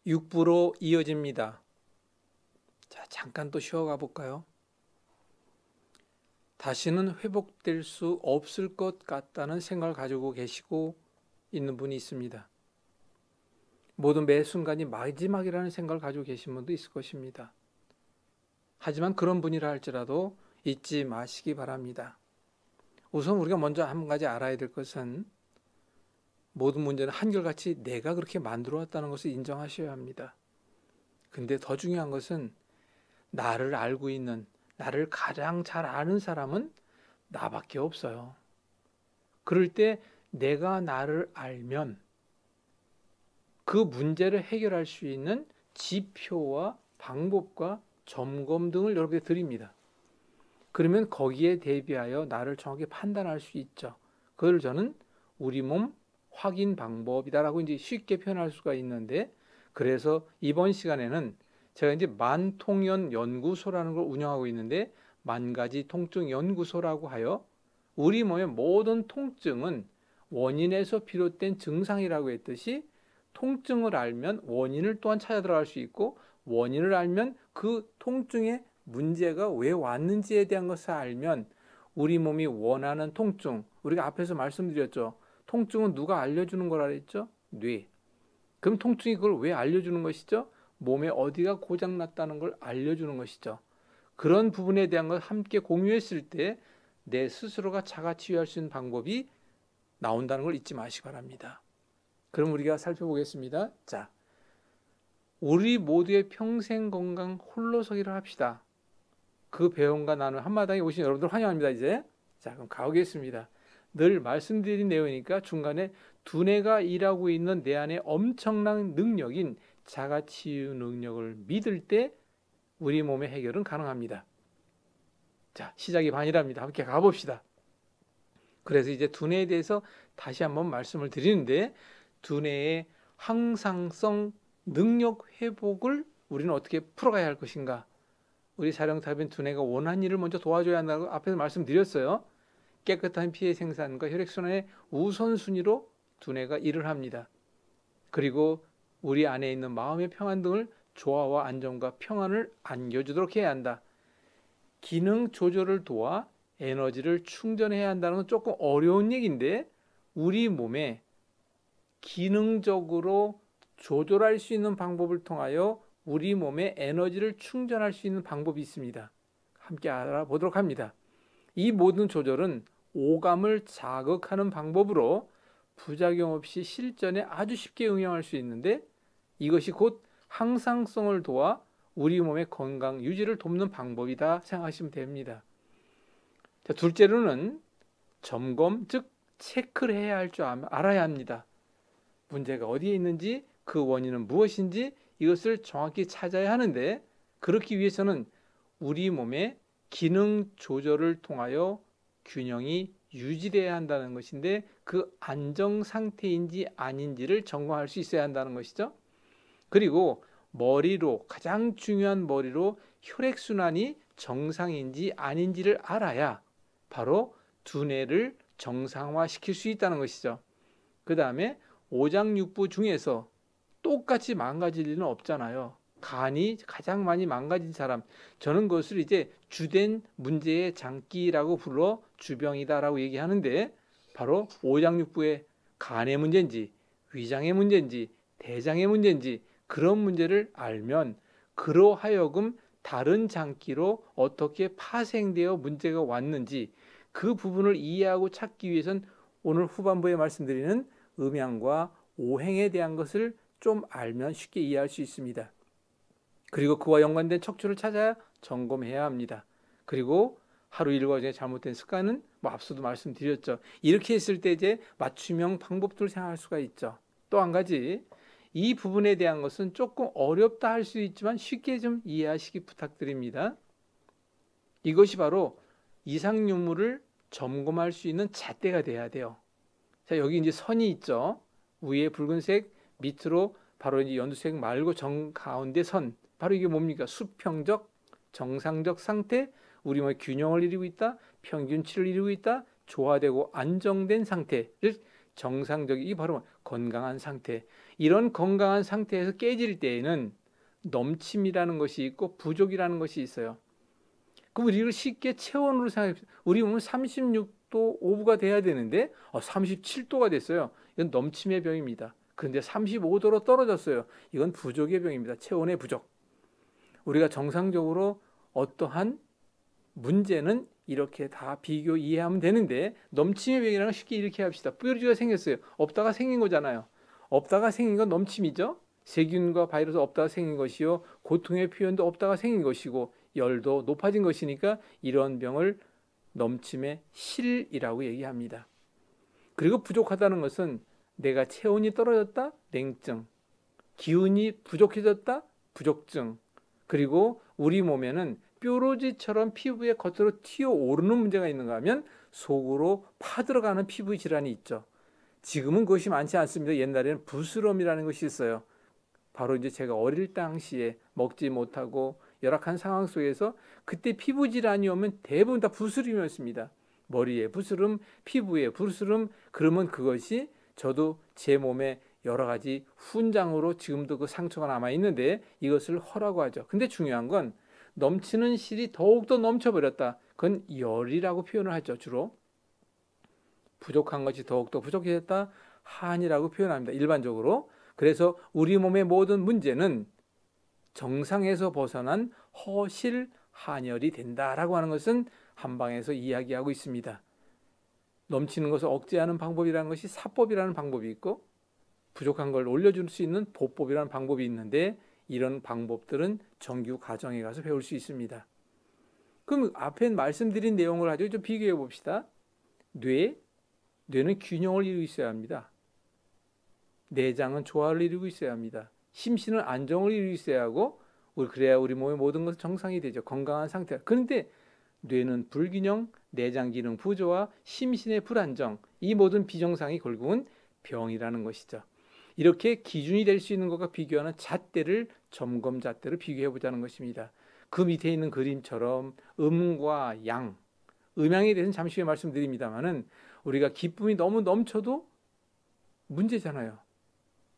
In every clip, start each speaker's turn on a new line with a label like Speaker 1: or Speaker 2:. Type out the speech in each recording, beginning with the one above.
Speaker 1: 육부로 이어집니다. 자, 잠깐 또 쉬어가 볼까요? 다시는 회복될 수 없을 것 같다는 생각을 가지고 계시고 있는 분이 있습니다. 모든 매 순간이 마지막이라는 생각을 가지고 계신 분도 있을 것입니다. 하지만 그런 분이라 할지라도 잊지 마시기 바랍니다. 우선 우리가 먼저 한 가지 알아야 될 것은 모든 문제는 한결같이 내가 그렇게 만들어 왔다는 것을 인정하셔야 합니다. 근데 더 중요한 것은 나를 알고 있는, 나를 가장 잘 아는 사람은 나밖에 없어요. 그럴 때 내가 나를 알면 그 문제를 해결할 수 있는 지표와 방법과 점검 등을 여러분께 드립니다. 그러면 거기에 대비하여 나를 정확히 판단할 수 있죠. 그걸 저는 우리 몸 확인 방법이다라고 이제 쉽게 표현할 수가 있는데, 그래서 이번 시간에는 제가 이제 만통연 연구소라는 걸 운영하고 있는데, 만가지 통증 연구소라고 하여 우리 몸의 모든 통증은 원인에서 비롯된 증상이라고 했듯이, 통증을 알면 원인을 또한 찾아 들어갈 수 있고, 원인을 알면 그 통증의 문제가 왜 왔는지에 대한 것을 알면 우리 몸이 원하는 통증, 우리가 앞에서 말씀드렸죠. 통증은 누가 알려주는 거라 그랬죠? 뇌. 그럼 통증이 그걸 왜 알려주는 것이죠? 몸에 어디가 고장났다는 걸 알려주는 것이죠. 그런 부분에 대한 걸 함께 공유했을 때 내 스스로가 자가 치유할 수 있는 방법이 나온다는 걸 잊지 마시기 바랍니다. 그럼 우리가 살펴보겠습니다. 자, 우리 모두의 평생 건강 홀로서기를 합시다. 그 배움과 나누는 한마당에 오신 여러분들 환영합니다. 이제 자, 그럼 가보겠습니다. 늘 말씀드린 내용이니까 중간에 두뇌가 일하고 있는 내 안에 엄청난 능력인 자가치유 능력을 믿을 때 우리 몸의 해결은 가능합니다. 자, 시작이 반이랍니다. 함께 가봅시다. 그래서 이제 두뇌에 대해서 다시 한번 말씀을 드리는데, 두뇌의 항상성 능력 회복을 우리는 어떻게 풀어가야 할 것인가? 우리 사령탑인 두뇌가 원하는 일을 먼저 도와줘야 한다고 앞에서 말씀드렸어요. 깨끗한 피의 생산과 혈액순환의 우선순위로 두뇌가 일을 합니다. 그리고 우리 안에 있는 마음의 평안 등을 조화와 안정과 평안을 안겨주도록 해야 한다. 기능 조절을 도와 에너지를 충전해야 한다는 건 조금 어려운 얘기인데, 우리 몸에 기능적으로 조절할 수 있는 방법을 통하여 우리 몸에 에너지를 충전할 수 있는 방법이 있습니다. 함께 알아보도록 합니다. 이 모든 조절은 오감을 자극하는 방법으로 부작용 없이 실전에 아주 쉽게 응용할 수 있는데, 이것이 곧 항상성을 도와 우리 몸의 건강 유지를 돕는 방법이다 생각하시면 됩니다. 자, 둘째로는 점검, 즉 체크를 해야 할 줄 알아야 합니다. 문제가 어디에 있는지, 그 원인은 무엇인지 이것을 정확히 찾아야 하는데, 그렇기 위해서는 우리 몸의 기능 조절을 통하여 균형이 유지돼야 한다는 것인데, 그 안정 상태인지 아닌지를 점검할 수 있어야 한다는 것이죠. 그리고 머리로, 가장 중요한 머리로 혈액순환이 정상인지 아닌지를 알아야 바로 두뇌를 정상화시킬 수 있다는 것이죠. 그 다음에 오장육부 중에서 똑같이 망가질 일은 없잖아요. 간이 가장 많이 망가진 사람, 저는 그것을 이제 주된 문제의 장기라고 불러 주병이다라고 얘기하는데, 바로 오장육부의 간의 문제인지 위장의 문제인지 대장의 문제인지 그런 문제를 알면 그로 하여금 다른 장기로 어떻게 파생되어 문제가 왔는지 그 부분을 이해하고 찾기 위해선 오늘 후반부에 말씀드리는 음양과 오행에 대한 것을 좀 알면 쉽게 이해할 수 있습니다. 그리고 그와 연관된 척추를 찾아야 점검해야 합니다. 그리고 하루 일과 중에 잘못된 습관은 앞서도 말씀드렸죠. 이렇게 했을 때 이제 맞춤형 방법들을 생각할 수가 있죠. 또 한 가지, 이 부분에 대한 것은 조금 어렵다 할 수 있지만 쉽게 좀 이해하시기 부탁드립니다. 이것이 바로 이상유무를 점검할 수 있는 잣대가 돼야 돼요. 자, 여기 이제 선이 있죠. 위에 붉은색, 밑으로 바로 이제 연두색 말고 정 가운데 선. 바로 이게 뭡니까? 수평적, 정상적 상태, 우리 몸의 균형을 이루고 있다, 평균치를 이루고 있다, 조화되고 안정된 상태를 정상적인, 이 바로 건강한 상태. 이런 건강한 상태에서 깨질 때에는 넘침이라는 것이 있고 부족이라는 것이 있어요. 그럼 우리를 쉽게 체온으로 생각해. 우리 몸은 36도 5부가 돼야 되는데 37도가 됐어요. 이건 넘침의 병입니다. 그런데 35도로 떨어졌어요. 이건 부족의 병입니다. 체온의 부족. 우리가 정상적으로 어떠한 문제는 이렇게 다 비교 이해하면 되는데, 넘침의 병이라는 건 쉽게 이렇게 합시다. 뾰루지가 생겼어요. 없다가 생긴 거잖아요. 없다가 생긴 건 넘침이죠. 세균과 바이러스 없다가 생긴 것이요, 고통의 표현도 없다가 생긴 것이고, 열도 높아진 것이니까 이런 병을 넘침의 실이라고 얘기합니다. 그리고 부족하다는 것은 내가 체온이 떨어졌다, 냉증, 기운이 부족해졌다, 부족증, 그리고 우리 몸에는 뾰루지처럼 피부의 겉으로 튀어오르는 문제가 있는가 하면 속으로 파들어가는 피부 질환이 있죠. 지금은 그것이 많지 않습니다. 옛날에는 부스럼이라는 것이 있어요. 바로 이제 제가 어릴 당시에 먹지 못하고 열악한 상황 속에서 그때 피부 질환이 오면 대부분 다 부스럼이었습니다. 머리에 부스럼, 피부에 부스럼. 그러면 그것이 저도 제 몸에 여러 가지 훈장으로 지금도 그 상처가 남아 있는데 이것을 허라고 하죠. 근데 중요한 건 넘치는 실이 더욱더 넘쳐버렸다. 그건 열이라고 표현을 하죠. 주로 부족한 것이 더욱더 부족해졌다, 한이라고 표현합니다. 일반적으로. 그래서 우리 몸의 모든 문제는 정상에서 벗어난 허실, 한열이 된다라고 하는 것은 한방에서 이야기하고 있습니다. 넘치는 것을 억제하는 방법이라는 것이 사법이라는 방법이 있고, 부족한 걸 올려줄 수 있는 보법이라는 방법이 있는데, 이런 방법들은 정규 과정에 가서 배울 수 있습니다. 그럼 앞에 말씀드린 내용을 가지고 좀 비교해 봅시다. 뇌는 균형을 이루고 있어야 합니다. 내장은 조화를 이루고 있어야 합니다. 심신은 안정을 이루고 있어야 하고, 그래야 우리 몸의 모든 것은 정상이 되죠. 건강한 상태. 그런데 뇌는 불균형, 내장 기능 부조화, 심신의 불안정, 이 모든 비정상이 결국은 병이라는 것이죠. 이렇게 기준이 될 수 있는 것과 비교하는 잣대를, 점검 잣대를 비교해 보자는 것입니다. 그 밑에 있는 그림처럼 음과 양, 음양에 대해서는 잠시 후에 말씀드립니다만은, 우리가 기쁨이 너무 넘쳐도 문제잖아요.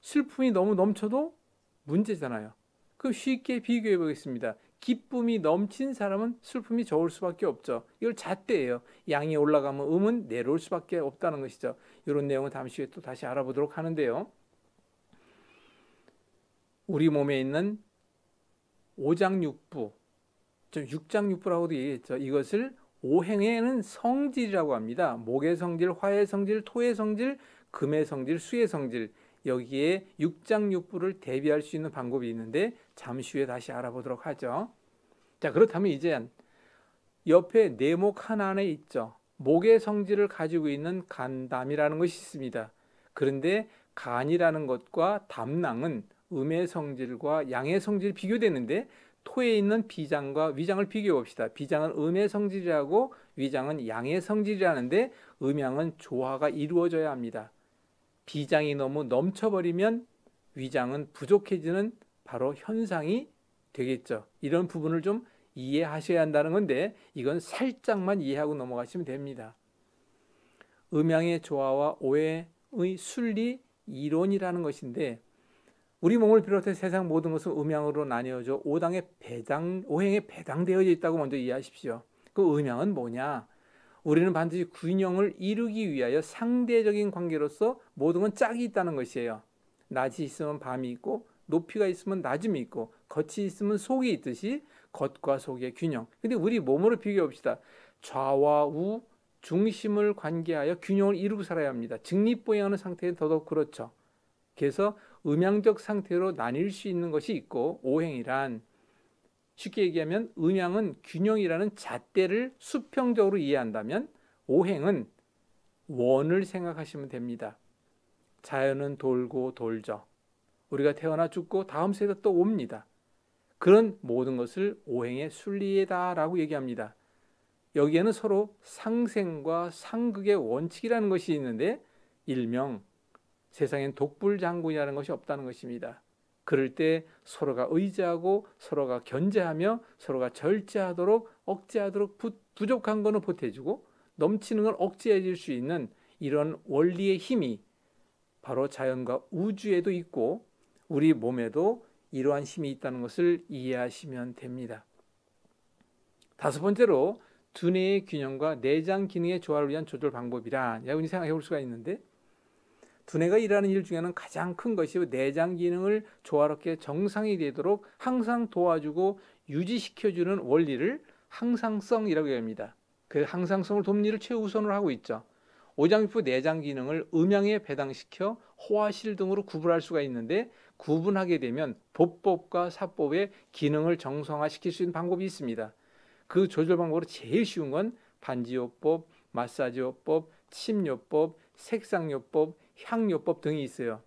Speaker 1: 슬픔이 너무 넘쳐도 문제잖아요. 그럼 쉽게 비교해 보겠습니다. 기쁨이 넘친 사람은 슬픔이 적을 수밖에 없죠. 이걸 잣대예요. 양이 올라가면 음은 내려올 수밖에 없다는 것이죠. 이런 내용은 잠시 후에 또 다시 알아보도록 하는데요. 우리 몸에 있는 오장육부, 좀 육장육부라고도 얘기했죠. 이것을 오행에는 성질이라고 합니다. 목의 성질, 화의 성질, 토의 성질, 금의 성질, 수의 성질, 여기에 육장육부를 대비할 수 있는 방법이 있는데 잠시 후에 다시 알아보도록 하죠. 자, 그렇다면 이제 옆에 내목 하나에 있죠. 목의 성질을 가지고 있는 간담이라는 것이 있습니다. 그런데 간이라는 것과 담낭은 음의 성질과 양의 성질이 비교되는데, 토에 있는 비장과 위장을 비교해 봅시다. 비장은 음의 성질이라고 위장은 양의 성질이라는데, 음양은 조화가 이루어져야 합니다. 비장이 너무 넘쳐버리면 위장은 부족해지는 바로 현상이 되겠죠. 이런 부분을 좀 이해하셔야 한다는 건데, 이건 살짝만 이해하고 넘어가시면 됩니다. 음양의 조화와 오행의 순리 이론이라는 것인데, 우리 몸을 비롯해 세상 모든 것은 음양으로 나뉘어져 오행에 배당되어 있다고 먼저 이해하십시오. 그 음양은 뭐냐? 우리는 반드시 균형을 이루기 위하여 상대적인 관계로서 모든 건 짝이 있다는 것이에요. 낮이 있으면 밤이 있고, 높이가 있으면 낮음이 있고, 겉이 있으면 속이 있듯이 겉과 속의 균형. 근데 우리 몸으로 비교해 봅시다. 좌와 우, 중심을 관계하여 균형을 이루고 살아야 합니다. 직립보행하는 상태는 더더욱 그렇죠. 그래서 음양적 상태로 나뉠 수 있는 것이 있고, 오행이란, 쉽게 얘기하면 음양은 균형이라는 잣대를 수평적으로 이해한다면, 오행은 원을 생각하시면 됩니다. 자연은 돌고 돌죠. 우리가 태어나 죽고 다음 세대 또 옵니다. 그런 모든 것을 오행의 순리다라고 얘기합니다. 여기에는 서로 상생과 상극의 원칙이라는 것이 있는데, 일명 세상엔 독불장군이라는 것이 없다는 것입니다. 그럴 때 서로가 의지하고 서로가 견제하며 서로가 절제하도록, 억제하도록, 부족한 거는 보태주고 넘치는 걸 억제해 줄 수 있는 이런 원리의 힘이 바로 자연과 우주에도 있고 우리 몸에도 이러한 힘이 있다는 것을 이해하시면 됩니다. 다섯 번째로 두뇌의 균형과 내장 기능의 조화를 위한 조절 방법이란 여러분이 생각해 볼 수가 있는데, 두뇌가 일하는 일 중에는 가장 큰 것이 내장 기능을 조화롭게 정상이 되도록 항상 도와주고 유지시켜주는 원리를 항상성이라고 합니다. 그 항상성을 돕는 일을 최우선으로 하고 있죠. 오장육부 내장 기능을 음양에 배당시켜 호화실 등으로 구분할 수가 있는데, 구분하게 되면 보법과 사법의 기능을 정상화시킬 수 있는 방법이 있습니다. 그 조절 방법으로 제일 쉬운 건 반지요법, 마사지요법, 침요법, 색상요법, 향요법 등이 있어요.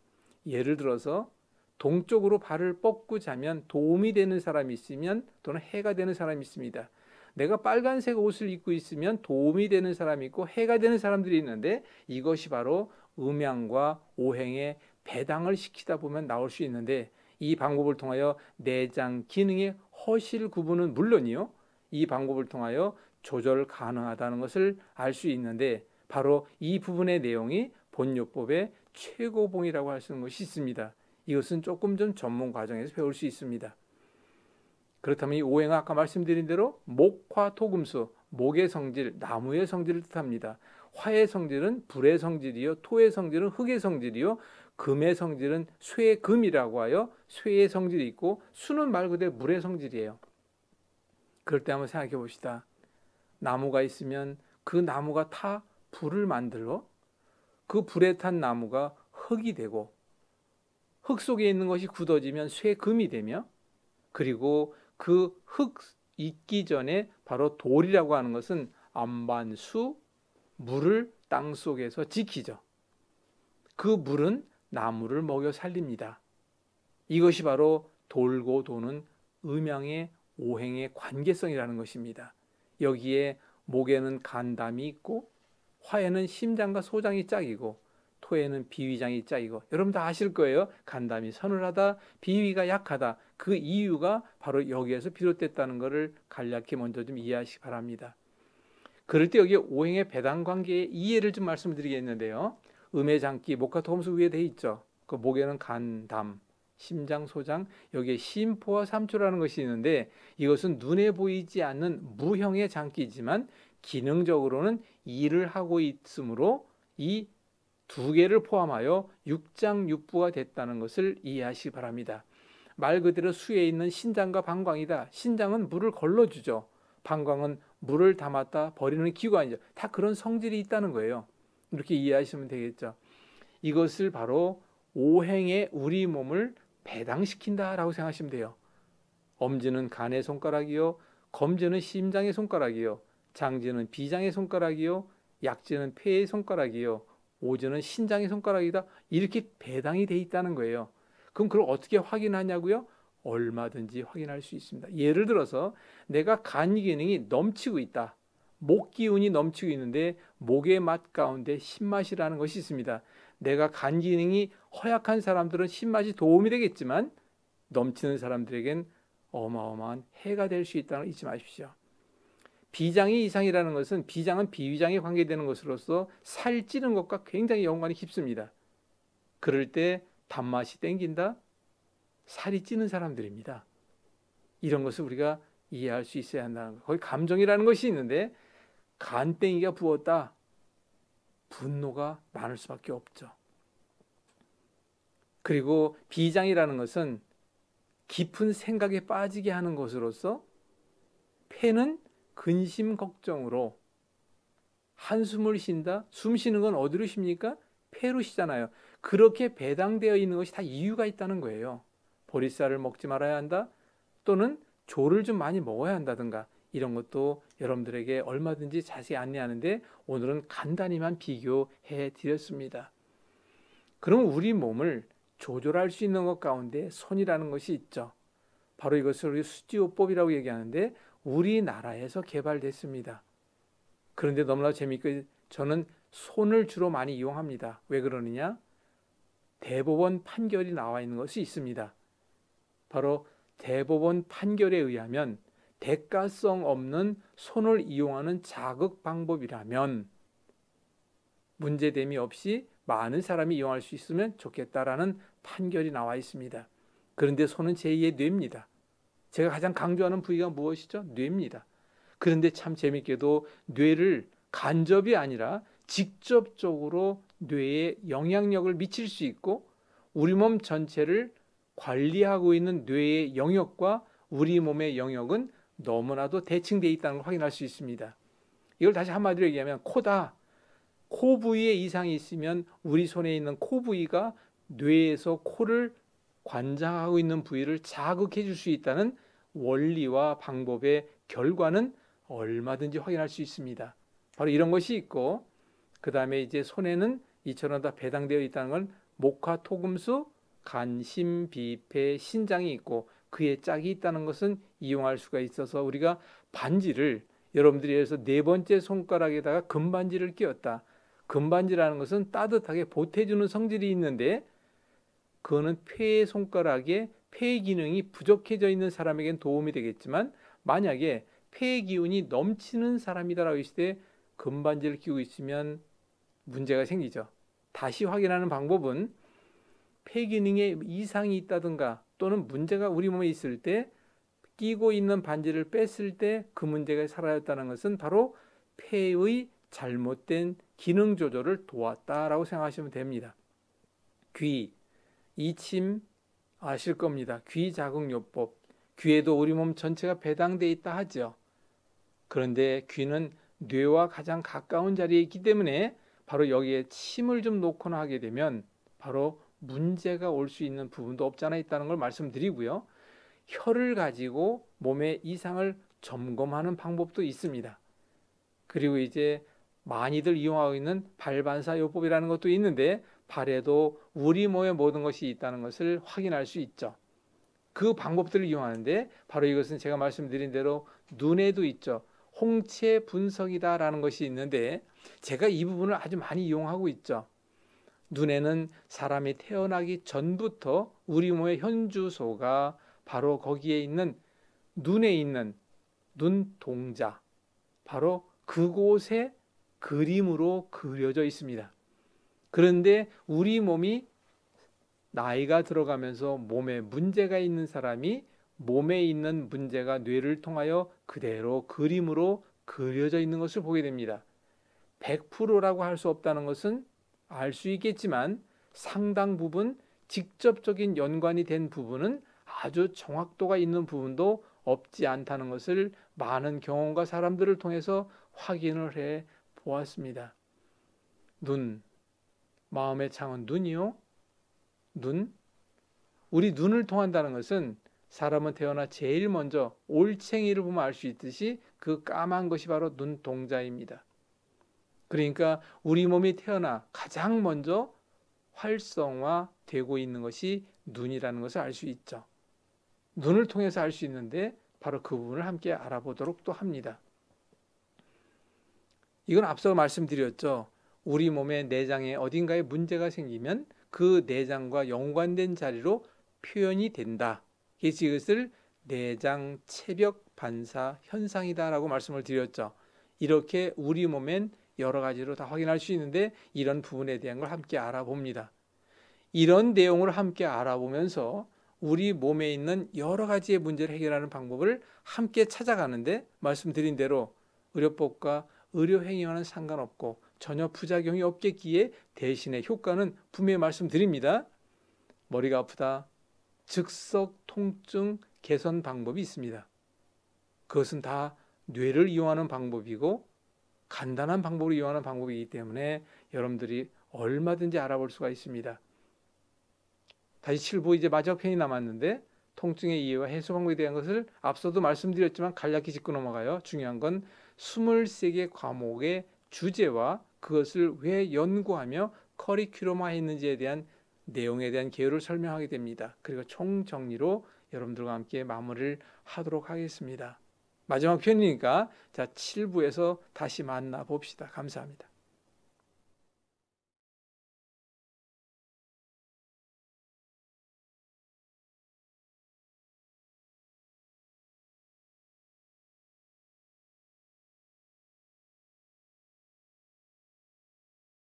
Speaker 1: 예를 들어서 동쪽으로 발을 뻗고 자면 도움이 되는 사람이 있으면 또는 해가 되는 사람이 있습니다. 내가 빨간색 옷을 입고 있으면 도움이 되는 사람이 있고 해가 되는 사람들이 있는데, 이것이 바로 음양과 오행의 배당을 시키다 보면 나올 수 있는데, 이 방법을 통하여 내장 기능의 허실 구분은 물론이요, 이 방법을 통하여 조절 가능하다는 것을 알 수 있는데, 바로 이 부분의 내용이 본요법의 최고봉이라고 할 수 있는 것이 있습니다. 이것은 조금 전 전문 과정에서 배울 수 있습니다. 그렇다면 이 오행은 아까 말씀드린 대로 목화 토금수, 목의 성질, 나무의 성질을 뜻합니다. 화의 성질은 불의 성질이요, 토의 성질은 흙의 성질이요, 금의 성질은 쇠금이라고 하여 쇠의 성질이 있고, 수는 말 그대로 물의 성질이에요. 그럴 때 한번 생각해 봅시다. 나무가 있으면 그 나무가 타 불을 만들어 그 불에 탄 나무가 흙이 되고, 흙 속에 있는 것이 굳어지면 쇠금이 되며, 그리고 그 흙 있기 전에 바로 돌이라고 하는 것은 안반수, 물을 땅 속에서 지키죠. 그 물은 나무를 먹여 살립니다. 이것이 바로 돌고 도는 음양의 오행의 관계성이라는 것입니다. 여기에 목에는 간담이 있고, 화에는 심장과 소장이 짝이고, 토에는 비위장이 짝이고, 여러분 다 아실 거예요. 간담이 서늘하다, 비위가 약하다. 그 이유가 바로 여기에서 비롯됐다는 것을 간략히 먼저 좀 이해하시기 바랍니다. 그럴 때 여기 오행의 배당 관계의 이해를 좀 말씀드리겠는데요. 음의 장기, 목화 토금수 위에 돼 있죠. 그 목에는 간담, 심장, 소장, 여기에 심포와 삼초라는 것이 있는데, 이것은 눈에 보이지 않는 무형의 장기이지만 기능적으로는 일을 하고 있으므로 이 두 개를 포함하여 육장육부가 됐다는 것을 이해하시기 바랍니다. 말 그대로 수에 있는 신장과 방광이다. 신장은 물을 걸러주죠. 방광은 물을 담았다 버리는 기관이죠. 다 그런 성질이 있다는 거예요. 이렇게 이해하시면 되겠죠. 이것을 바로 오행의 우리 몸을 배당시킨다라고 생각하시면 돼요. 엄지는 간의 손가락이요, 검지는 심장의 손가락이요, 장지는 비장의 손가락이요, 약지는 폐의 손가락이요, 오지는 신장의 손가락이다. 이렇게 배당이 돼 있다는 거예요. 그럼 그걸 어떻게 확인하냐고요? 얼마든지 확인할 수 있습니다. 예를 들어서 내가 간 기능이 넘치고 있다. 목 기운이 넘치고 있는데 목의 맛 가운데 신맛이라는 것이 있습니다. 내가 간 기능이 허약한 사람들은 신맛이 도움이 되겠지만 넘치는 사람들에겐 어마어마한 해가 될 수 있다는 걸 잊지 마십시오. 비장의 이상이라는 것은, 비장은 비위장에 관계되는 것으로서 살찌는 것과 굉장히 연관이 깊습니다. 그럴 때 단맛이 땡긴다, 살이 찌는 사람들입니다. 이런 것을 우리가 이해할 수 있어야 한다는 것. 거기 감정이라는 것이 있는데, 간땡이가 부었다, 분노가 많을 수밖에 없죠. 그리고 비장이라는 것은 깊은 생각에 빠지게 하는 것으로서, 폐는 근심 걱정으로 한숨을 쉰다. 숨 쉬는 건 어디로 쉽니까? 폐로 쉬잖아요. 그렇게 배당되어 있는 것이 다 이유가 있다는 거예요. 보리쌀을 먹지 말아야 한다, 또는 조를 좀 많이 먹어야 한다든가, 이런 것도 여러분들에게 얼마든지 자세히 안내하는데 오늘은 간단히만 비교해 드렸습니다. 그럼 우리 몸을 조절할 수 있는 것 가운데 손이라는 것이 있죠. 바로 이것을 우리 수지요법이라고 얘기하는데, 우리나라에서 개발됐습니다. 그런데 너무나 재미있게 저는 손을 주로 많이 이용합니다. 왜 그러느냐? 대법원 판결이 나와 있는 것이 있습니다. 바로 대법원 판결에 의하면 대가성 없는 손을 이용하는 자극 방법이라면 문제됨이 없이 많은 사람이 이용할 수 있으면 좋겠다라는 판결이 나와 있습니다. 그런데 손은 제2의 뇌입니다. 제가 가장 강조하는 부위가 무엇이죠? 뇌입니다. 그런데 참 재밌게도 뇌를 간접이 아니라 직접적으로 뇌에 영향력을 미칠 수 있고 우리 몸 전체를 관리하고 있는 뇌의 영역과 우리 몸의 영역은 너무나도 대칭되어 있다는 걸 확인할 수 있습니다. 이걸 다시 한마디로 얘기하면 코다. 코 부위에 이상이 있으면 우리 손에 있는 코 부위가 뇌에서 코를 관장하고 있는 부위를 자극해 줄 수 있다는 원리와 방법의 결과는 얼마든지 확인할 수 있습니다. 바로 이런 것이 있고 그 다음에 이제 손에는 이처럼 다 배당되어 있다는 건 목화, 토금수, 간, 심, 비, 폐, 신장이 있고 그의 짝이 있다는 것은 이용할 수가 있어서 우리가 반지를 여러분들이 해서 네 번째 손가락에다가 금반지를 끼웠다. 금반지라는 것은 따뜻하게 보태주는 성질이 있는데 그거는 폐의 손가락에 폐의 기능이 부족해져 있는 사람에겐 도움이 되겠지만 만약에 폐의 기운이 넘치는 사람이다라고 했을 때 금반지를 끼고 있으면 문제가 생기죠. 다시 확인하는 방법은 폐 기능에 이상이 있다든가 또는 문제가 우리 몸에 있을 때 끼고 있는 반지를 뺐을 때 그 문제가 사라졌다는 것은 바로 폐의 잘못된 기능 조절을 도왔다라고 생각하시면 됩니다. 귀, 이침 아실 겁니다. 귀 자극요법. 귀에도 우리 몸 전체가 배당되어 있다 하죠. 그런데 귀는 뇌와 가장 가까운 자리에 있기 때문에 바로 여기에 침을 좀 놓거나 하게 되면 바로 문제가 올 수 있는 부분도 없지 않아 있다는 걸 말씀드리고요. 혀를 가지고 몸의 이상을 점검하는 방법도 있습니다. 그리고 이제 많이들 이용하고 있는 발반사요법이라는 것도 있는데 발에도 우리 몸의 모든 것이 있다는 것을 확인할 수 있죠. 그 방법들을 이용하는데 바로 이것은 제가 말씀드린 대로 눈에도 있죠. 홍채 분석이다라는 것이 있는데 제가 이 부분을 아주 많이 이용하고 있죠. 눈에는 사람이 태어나기 전부터 우리 몸의 현주소가 바로 거기에 있는 눈에 있는 눈동자, 바로 그곳에 그림으로 그려져 있습니다. 그런데 우리 몸이 나이가 들어가면서 몸에 문제가 있는 사람이 몸에 있는 문제가 뇌를 통하여 그대로 그림으로 그려져 있는 것을 보게 됩니다. 100%라고 할 수 없다는 것은 알 수 있겠지만 상당 부분 직접적인 연관이 된 부분은 아주 정확도가 있는 부분도 없지 않다는 것을 많은 경험과 사람들을 통해서 확인을 해 보았습니다. 눈, 마음의 창은 눈이요. 눈, 우리 눈을 통한다는 것은 사람은 태어나 제일 먼저 올챙이를 보면 알 수 있듯이 그 까만 것이 바로 눈동자입니다. 그러니까 우리 몸이 태어나 가장 먼저 활성화되고 있는 것이 눈이라는 것을 알 수 있죠. 눈을 통해서 알 수 있는데 바로 그 부분을 함께 알아보도록 또 합니다. 이건 앞서 말씀드렸죠. 우리 몸의 내장에 어딘가에 문제가 생기면 그 내장과 연관된 자리로 표현이 된다. 그래서 이것을 내장 체벽 반사 현상이다라고 말씀을 드렸죠. 이렇게 우리 몸엔 여러 가지로 다 확인할 수 있는데 이런 부분에 대한 걸 함께 알아봅니다. 이런 내용을 함께 알아보면서 우리 몸에 있는 여러 가지의 문제를 해결하는 방법을 함께 찾아가는데 말씀드린 대로 의료법과 의료행위와는 상관없고 전혀 부작용이 없겠기에 대신에 효과는 분명히 말씀드립니다. 머리가 아프다, 즉석 통증 개선 방법이 있습니다. 그것은 다 뇌를 이용하는 방법이고 간단한 방법을 이용하는 방법이기 때문에 여러분들이 얼마든지 알아볼 수가 있습니다. 다시 7부 이제 마지막 편이 남았는데 통증의 이해와 해소 방법에 대한 것을 앞서도 말씀드렸지만 간략히 짚고 넘어가요. 중요한 건 23개 과목의 주제와 그것을 왜 연구하며 커리큘럼화했는지에 대한 내용에 대한 개요를 설명하게 됩니다. 그리고 총정리로 여러분들과 함께 마무리를 하도록 하겠습니다. 마지막 편이니까 자 7부에서 다시 만나 봅시다. 감사합니다.